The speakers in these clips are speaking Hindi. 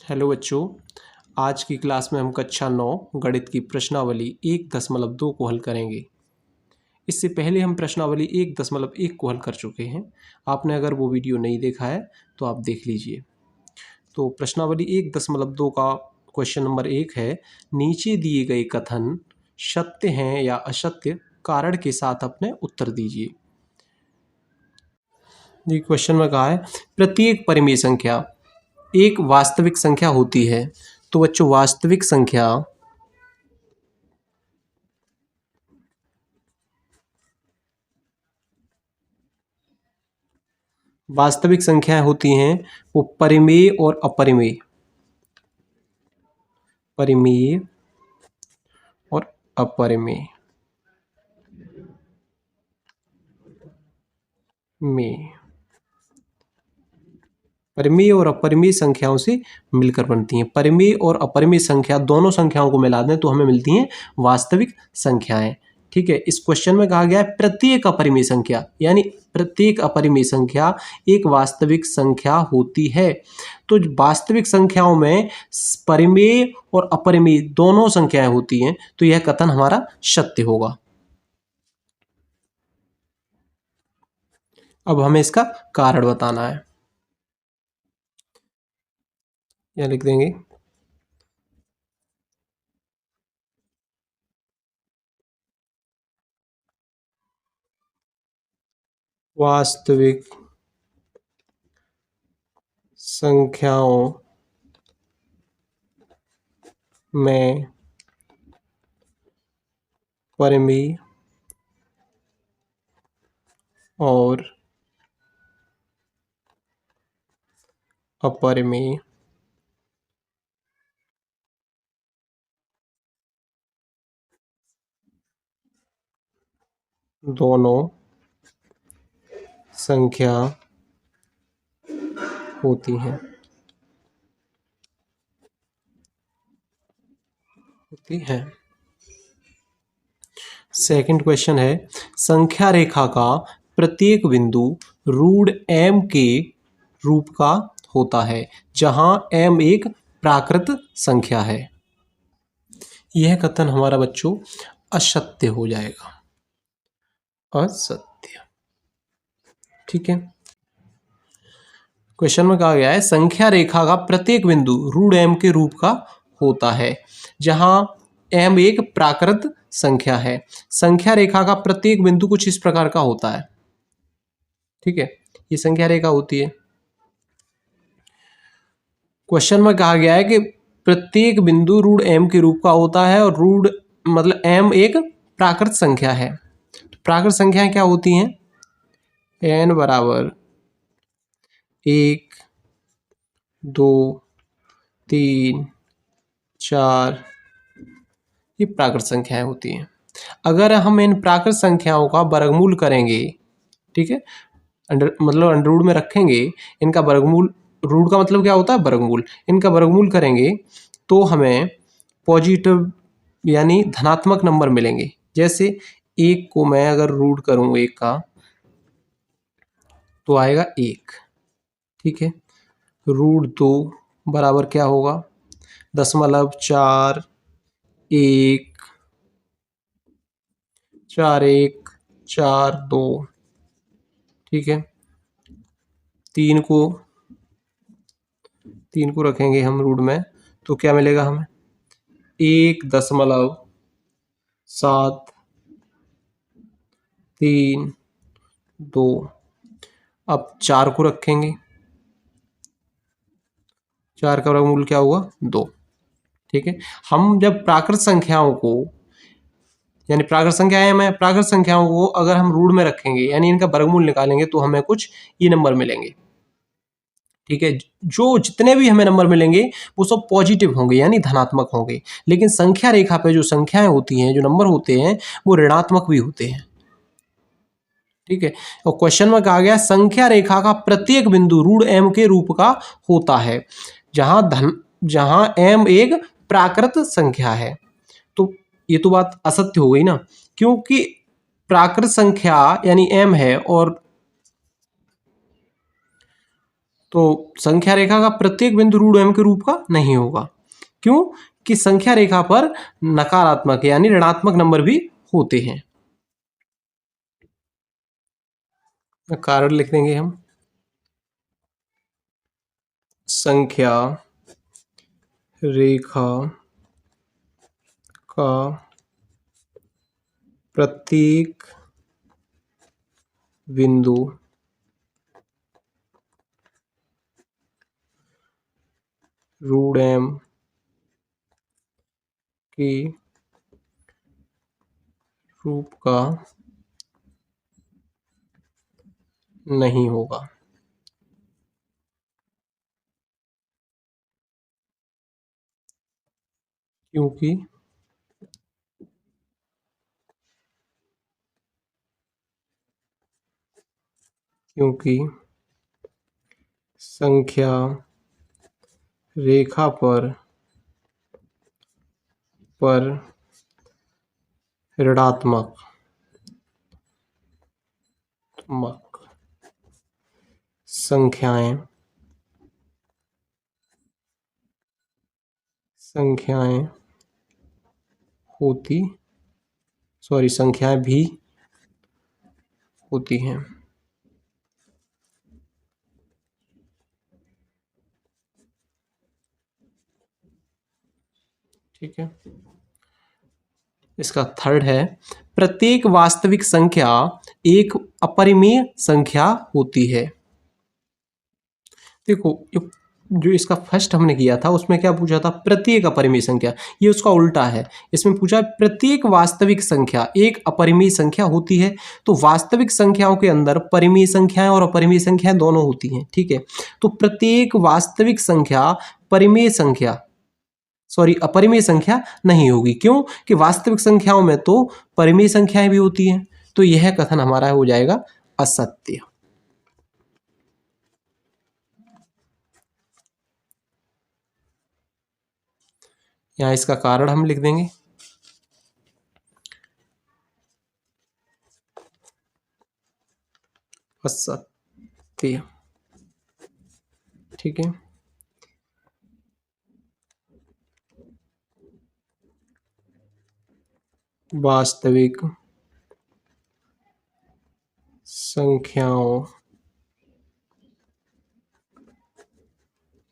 हेलो बच्चों। आज की क्लास में हम कक्षा 9 गणित की प्रश्नावली 1.2 को हल करेंगे। इससे पहले हम प्रश्नावली 1.1 को हल कर चुके हैं। आपने अगर वो वीडियो नहीं देखा है तो आप देख लीजिए। तो प्रश्नावली 1.2 का क्वेश्चन नंबर 1 है, नीचे दिए गए कथन सत्य हैं या असत्य, कारण के साथ अपने उत्तर दीजिए। ये क्वेश्चन में कहा है प्रत्येक परिमेय संख्या एक वास्तविक संख्या होती है। तो बच्चों वास्तविक संख्याएं होती हैं वो परिमेय और अपरिमेय, परिमेय और अपरिमेय में परिमेय और अपरिमेय संख्याओं से मिलकर बनती हैं। परिमेय और अपरिमेय संख्या दोनों संख्याओं को मिला दें तो हमें मिलती हैं वास्तविक संख्याएं। ठीक है, इस क्वेश्चन में कहा गया है प्रत्येक अपरिमेय संख्या, यानी प्रत्येक अपरिमेय संख्या एक वास्तविक संख्या होती है। तो वास्तविक संख्याओं में परिमेय और अपरिमेय दोनों संख्याएं होती हैं, तो यह कथन हमारा सत्य होगा। अब हमें इसका कारण बताना है। यह लिख देंगे, वास्तविक संख्याओं में परिमेय और अपरिमेय दोनों संख्या होती हैं, सेकंड क्वेश्चन है, संख्या रेखा का प्रत्येक बिंदु रूट m के रूप का होता है जहां m एक प्राकृत संख्या है। यह कथन हमारा बच्चों असत्य हो जाएगा, असत्य। ठीक है, क्वेश्चन में कहा गया है संख्या रेखा का प्रत्येक बिंदु रूट m के रूप का होता है जहां m एक प्राकृत संख्या है। संख्या रेखा का प्रत्येक बिंदु कुछ इस प्रकार का होता है। ठीक है, ये संख्या रेखा होती है। क्वेश्चन में कहा गया है कि प्रत्येक बिंदु रूट m के रूप का होता है और रूट मतलब m एक प्राकृत संख्या है। तो प्राकृत संख्याएं क्या होती हैं? n बराबर 1, 2, 3, 4, ये प्राकृत संख्याएं होती हैं। अगर हम इन प्राकृत संख्याओं का वर्गमूल करेंगे, ठीक है, अंडर रूट में रखेंगे, इनका वर्गमूल, रूट का मतलब क्या होता है? वर्गमूल। इनका वर्गमूल करेंगे तो हमें पॉजिटिव यानी धनात्मक नंबर मिलेंगे। जैसे 1 को मैं अगर रूट करूं 1 का तो आएगा 1। ठीक है, रूट 2 बराबर क्या होगा? 0.4 1 4 1 4 2। ठीक है, 3 को रखेंगे हम रूट में तो क्या मिलेगा हमें? 1.7 3 2। अब 4 को रखेंगे, 4 का वर्गमूल क्या हुआ? 2। ठीक है, हम जब प्राकृत संख्याओं को, यानी प्राकृत संख्याएं में प्राकृत संख्याओं को अगर हम रूट में रखेंगे यानी इनका वर्गमूल निकालेंगे तो हमें कुछ ये नंबर मिलेंगे। ठीक है, जो जितने भी हमें नंबर मिलेंगे वो सब पॉजिटिव होंगे यानी धनात्मक होंगे। लेकिन संख्या रेखा पे जो संख्याएं होती हैं, जो नंबर होते हैं, वो ऋणात्मक भी होते हैं। ठीक है, और क्वेश्चन में कहा गया संख्या रेखा का प्रत्येक बिंदु रूट m के रूप का होता है जहां m एक प्राकृत संख्या है। तो ये तो बात असत्य हो गई ना, क्योंकि प्राकृत संख्या यानी m है और तो संख्या रेखा का प्रत्येक बिंदु रूट m के रूप का नहीं होगा। क्यों? कि संख्या रेखा पर नकारात्मक यानी ऋणात्मक नंबर भी होते हैं। कारण लिख देंगे हम, संख्या रेखा का प्रत्येक बिंदु रूट m के रूप का नहीं होगा। क्योंकि संख्या रेखा पर ऋणात्मक संख्याएं संख्याएं भी होती हैं। ठीक है। इसका थर्ड है, प्रत्येक वास्तविक संख्या एक अपरिमेय संख्या होती है। देखो जो इसका फर्स्ट हमने किया था उसमें क्या पूछा था, प्रत्येक अपरिमेय संख्या, ये उसका उल्टा है। इसमें पूछा प्रत्येक वास्तविक संख्या एक अपरिमेय संख्या होती है। तो वास्तविक संख्याओं के अंदर परिमेय संख्याएं और अपरिमेय संख्याएं दोनों होती हैं। ठीक है, तो प्रत्येक वास्तविक संख्या अपरिमेय संख्या नहीं होगी। क्यों? कि वास्तविक संख्याओं में तो परिमेय संख्याएं भी होती हैं। तो यह कथन हमारा हो जाएगा असत्य। यहां इसका कारण हम लिख देंगे, असत्य। ठीक है, वास्तविक संख्याओं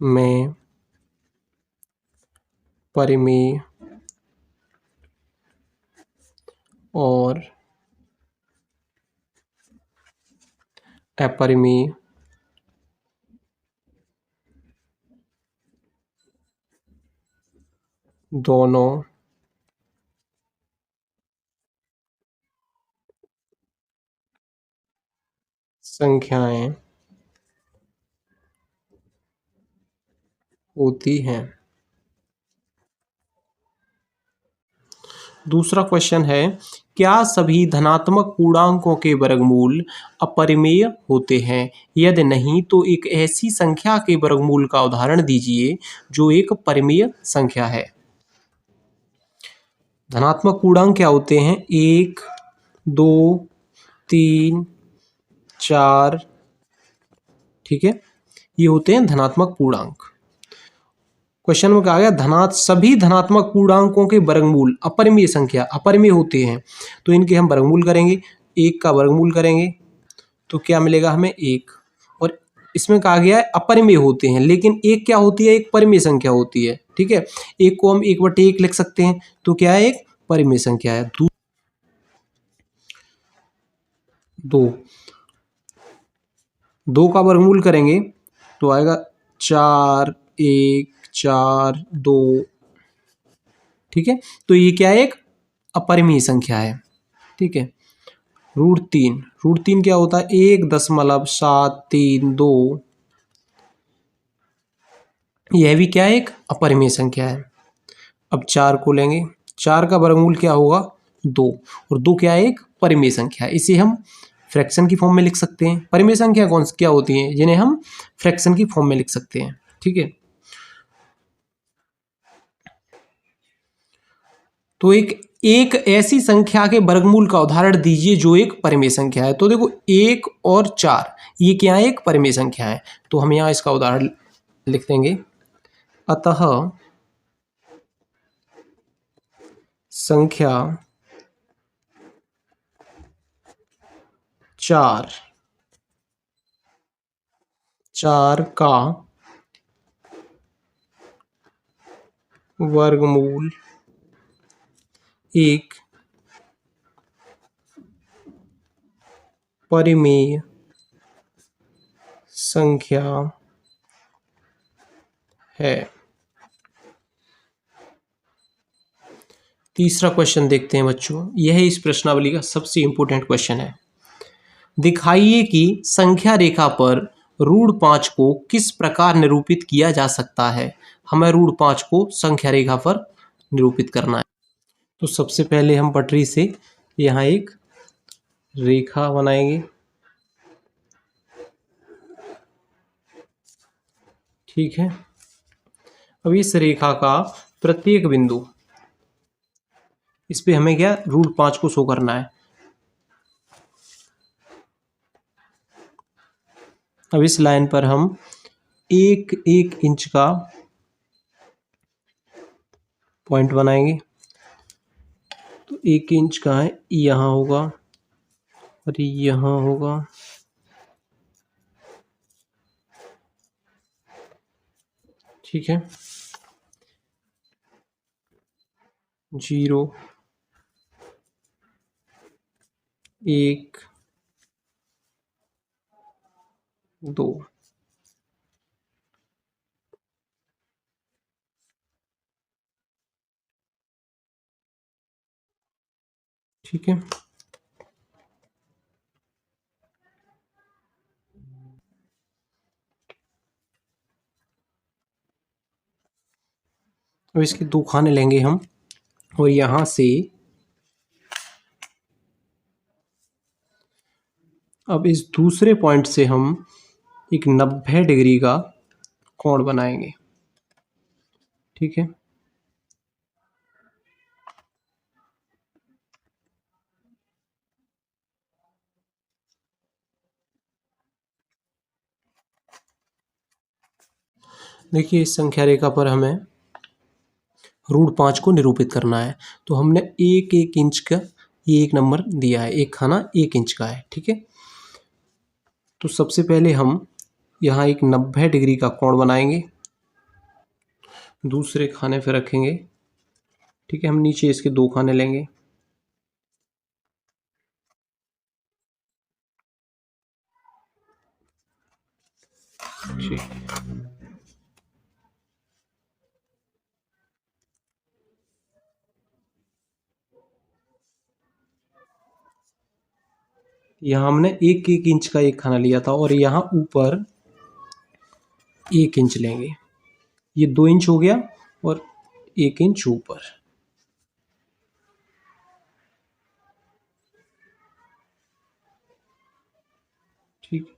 में परिमेय और अपरिमेय दोनों संख्याएं होती हैं। दूसरा क्वेश्चन है, क्या सभी धनात्मक पूर्णांकों के वर्गमूल अपरिमेय होते हैं? यदि नहीं तो एक ऐसी संख्या के वर्गमूल का उदाहरण दीजिए जो एक परिमेय संख्या है। धनात्मक पूर्णांक क्या होते हैं? 1, 2, 3, 4। ठीक है, ये होते हैं धनात्मक पूर्णांक। क्वेश्चन में कहा गया सभी धनात्मक पूर्णांकों के वर्गमूल अपरिमेय होते हैं। तो इनके हम वर्गमूल करेंगे, 1 का वर्गमूल करेंगे तो क्या मिलेगा हमें? 1। और इसमें कहा गया है अपरिमेय होते हैं, लेकिन 1 क्या होती है? एक परिमेय संख्या होती है। ठीक है, 1 को हम 1/1 लिख सकते हैं, तो क्या है? एक परिमेय संख्या है। 2 का वर्गमूल करेंगे तो आएगा 4, 1, 4, 2। ठीक है, तो ये क्या है? एक अपरिमेय संख्या है। ठीक है, √3 क्या होता है? 1.732। यह भी क्या है? एक अपरिमेय संख्या है। अब 4 को लेंगे, 4 का वर्गमूल क्या होगा? 2। और 2 क्या है? एक परिमेय संख्या है। इसे हम फ्रैक्शन की फॉर्म में लिख सकते हैं। परिमेय संख्या क्या होती हैं? जिन्हें हम फ्रैक्शन की फॉर्म में लिख सकते हैं। ठीक है, तो एक एक ऐसी संख्या के वर्गमूल का उदाहरण दीजिए जो एक परिमेय संख्या है। तो देखो 1 और 4 ये क्या है, एक परिमेय संख्या है, तो हम यहाँ इसका उदाहरण लिख देंगे। अतः संख्या 4 का वर्गमूल एक परिमेय संख्या है। तीसरा क्वेश्चन देखते हैं बच्चों, यह इस प्रश्नावली का सबसे इंपॉर्टेंट क्वेश्चन है। दिखाइए कि संख्या रेखा पर √5 को किस प्रकार निरूपित किया जा सकता है। हमें √5 को संख्या रेखा पर निरूपित करना है। तो सबसे पहले हम पटरी से यहाँ एक रेखा बनाएंगे, ठीक है। अब इस रेखा का प्रत्येक बिंदु, इस पे हमें क्या √5 को शो करना है। अब इस लाइन पर हम 1 इंच का पॉइंट बनाएंगे। तो 1 इंच का है, यहाँ होगा और यहाँ होगा, ठीक है। 0 1 2, ठीक है। अब इसके 2 खाने लेंगे हम, और यहां से अब इस दूसरे पॉइंट से हम एक 90 डिग्री का कोण बनाएंगे, ठीक है। देखिए इस संख्या रेखा पर हमें √5 को निरूपित करना है। तो हमने 1 इंच का ये एक नंबर दिया है, एक खाना 1 इंच का है, ठीक है। तो सबसे पहले हम यहाँ एक 90 डिग्री का कोण बनाएंगे, दूसरे खाने पे रखेंगे, ठीक है। हम नीचे इसके 2 खाने लेंगे, ठीक। यहाँ हमने 1 इंच का एक खाना लिया था, और यहाँ ऊपर 1 इंच लेंगे, ये 2 इंच हो गया, और 1 इंच ऊपर, ठीक।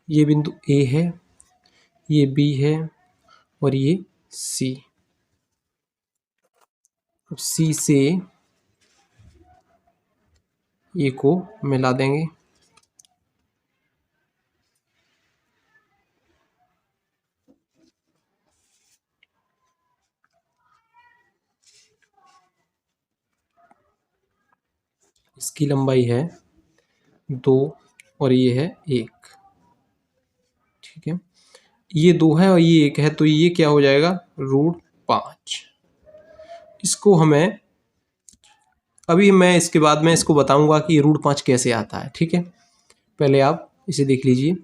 ये बिंदु ए है, ये बी है, और ये सी। अब सी से ए को मिला देंगे, इसकी लंबाई है 2 और ये है 1, ठीक है। ये 2 है और ये 1 है, तो ये क्या हो जाएगा √5। इसको हमें, अभी मैं इसके बाद में इसको बताऊंगा कि √5 कैसे आता है, ठीक है। पहले आप इसे देख लीजिए,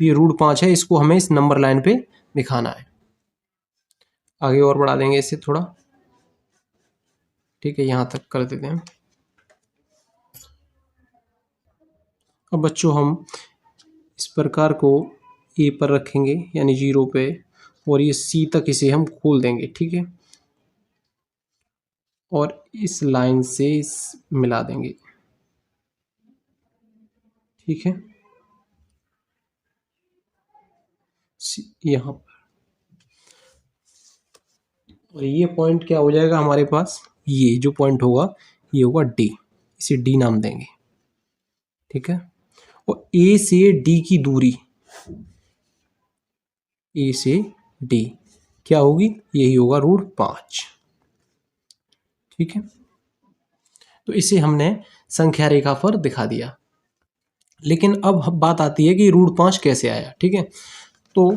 ये √5 है, इसको हमें इस नंबर लाइन पे दिखाना है। आगे और बढ़ा देंगे इसे थोड़ा, ठीक है, यहाँ तक कर देते हैं। अब बच्चों हम इस प्रकार को ए पर रखेंगे, यानी 0 पे, और ये सी तक इसे हम खोल देंगे, ठीक है। और इस लाइन से इस मिला देंगे, ठीक है। यहाँ पर और ये पॉइंट क्या हो जाएगा हमारे पास, ये जो पॉइंट होगा ये होगा डी, इसे डी नाम देंगे, ठीक है। और ए से डी की दूरी, ए से डी क्या होगी, यही होगा √5, ठीक है। तो इसे हमने संख्या रेखा पर दिखा दिया। लेकिन अब बात आती है कि √5 कैसे आया, ठीक है। तो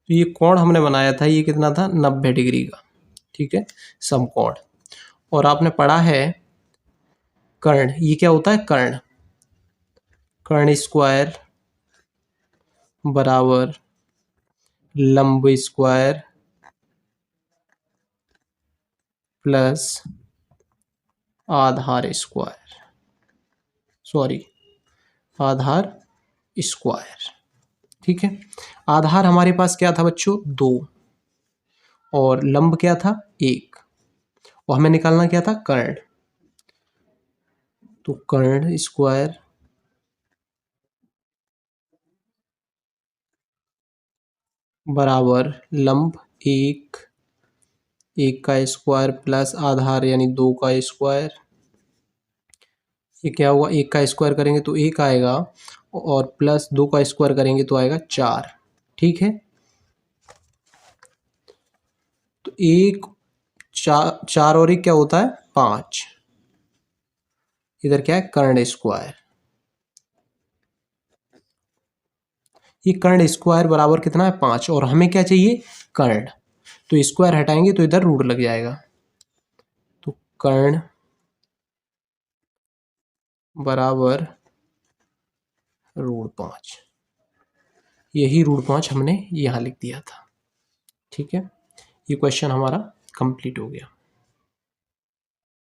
ये कोण हमने बनाया था, ये कितना था, 90 डिग्री का, ठीक है, समकोण। और आपने पढ़ा है कर्ण, ये क्या होता है, कर्ण, कर्ण स्क्वायर बराबर लंब स्क्वायर प्लस आधार स्क्वायर, सॉरी आधार स्क्वायर, ठीक है। आधार हमारे पास क्या था बच्चों, 2, और लंब क्या था, 1, और हमें निकालना क्या था, कर्ण। तो कर्ण स्क्वायर बराबर लंब 1, 1 का स्क्वायर प्लस आधार यानी 2 का स्क्वायर। ये क्या हुआ, 1 का स्क्वायर करेंगे तो 1 आएगा, और प्लस 2 का स्क्वायर करेंगे तो आएगा 4, ठीक है। तो 1 4 4 और 1 क्या होता है, 5, इधर क्या है, कर्ण स्क्वायर। ये कर्ण स्क्वायर बराबर कितना है, 5, और हमें क्या चाहिए, कर्ण। तो स्क्वायर हटाएंगे तो इधर रूट लग जाएगा। तो कर्ण बराबर √5, यही √5 हमने यहाँ लिख दिया था, ठीक है। ये क्वेश्चन हमारा कंप्लीट हो गया।